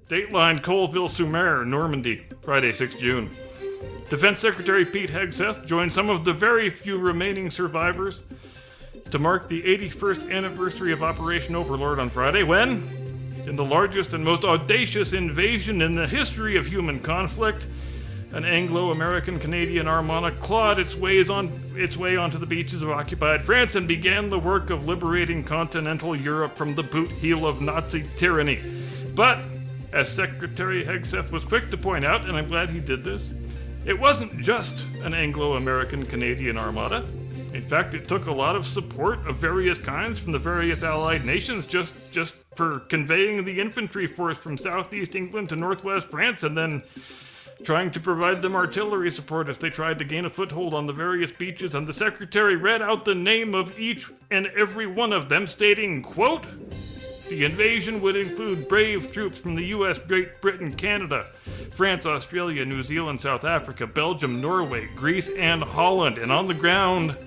Dateline Colville-sur-Mer, Normandy, Friday, 6 June. Defense Secretary Pete Hegseth joined some of the very few remaining survivors to mark the 81st anniversary of Operation Overlord on Friday, when, in the largest and most audacious invasion in the history of human conflict, an Anglo-American-Canadian armada clawed its way onto the beaches of occupied France and began the work of liberating continental Europe from the boot heel of Nazi tyranny. But, as Secretary Hegseth was quick to point out, and I'm glad he did this, it wasn't just an Anglo-American-Canadian armada. In fact, it took a lot of support of various kinds from the various allied nations just for conveying the infantry force from southeast England to northwest France and then trying to provide them artillery support as they tried to gain a foothold on the various beaches. And the secretary read out the name of each and every one of them, stating, quote, "The invasion would include brave troops from the US, Great Britain, Canada, France, Australia, New Zealand, South Africa, Belgium, Norway, Greece, and Holland. And on the ground,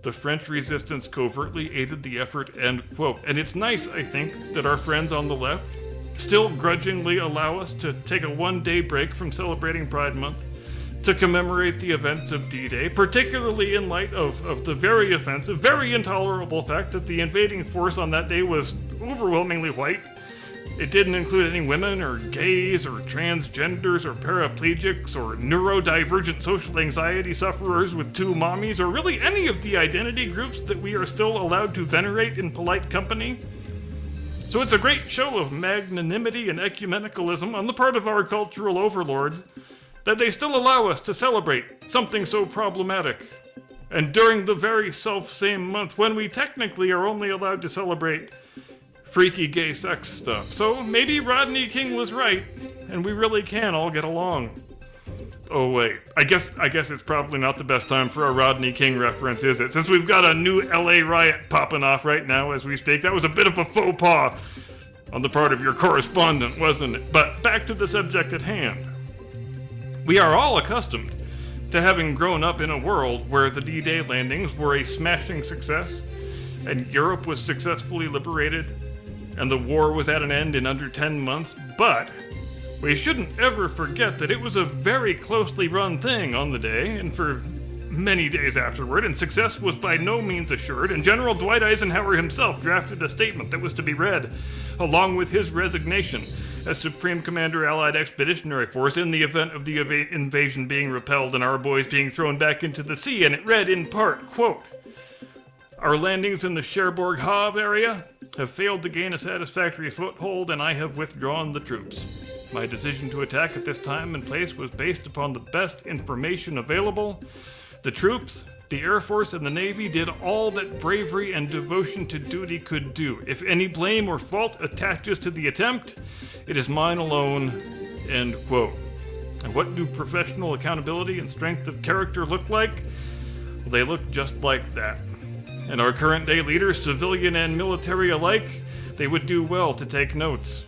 the French resistance covertly aided the effort," end quote. And it's nice, I think, that our friends on the left still grudgingly allow us to take a one-day break from celebrating Pride Month to commemorate the events of D-Day, particularly in light of the very offensive, very intolerable fact that the invading force on that day was overwhelmingly white. It didn't include any women or gays or transgenders or paraplegics or neurodivergent social anxiety sufferers with two mommies or really any of the identity groups that we are still allowed to venerate in polite company. So it's a great show of magnanimity and ecumenicalism on the part of our cultural overlords that they still allow us to celebrate something so problematic. And during the very self-same month when we technically are only allowed to celebrate freaky gay sex stuff. So maybe Rodney King was right, and we really can all get along. Oh wait, I guess it's probably not the best time for a Rodney King reference, is it? Since we've got a new LA riot popping off right now as we speak. That was a bit of a faux pas on the part of your correspondent, wasn't it? But back to the subject at hand. We are all accustomed to having grown up in a world where the D-Day landings were a smashing success, and Europe was successfully liberated, and the war was at an end in under 10 months, but we shouldn't ever forget that it was a very closely run thing on the day, and for many days afterward, and success was by no means assured, and General Dwight Eisenhower himself drafted a statement that was to be read along with his resignation as Supreme Commander Allied Expeditionary Force in the event of the invasion being repelled and our boys being thrown back into the sea, and it read in part, quote, "Our landings in the Cherbourg Havre area have failed to gain a satisfactory foothold, and I have withdrawn the troops. My decision to attack at this time and place was based upon the best information available. The troops, the Air Force, and the Navy did all that bravery and devotion to duty could do. If any blame or fault attaches to the attempt, it is mine alone," end quote. And what do professional accountability and strength of character look like? Well, they look just like that. And our current day leaders, civilian and military alike, they would do well to take notes.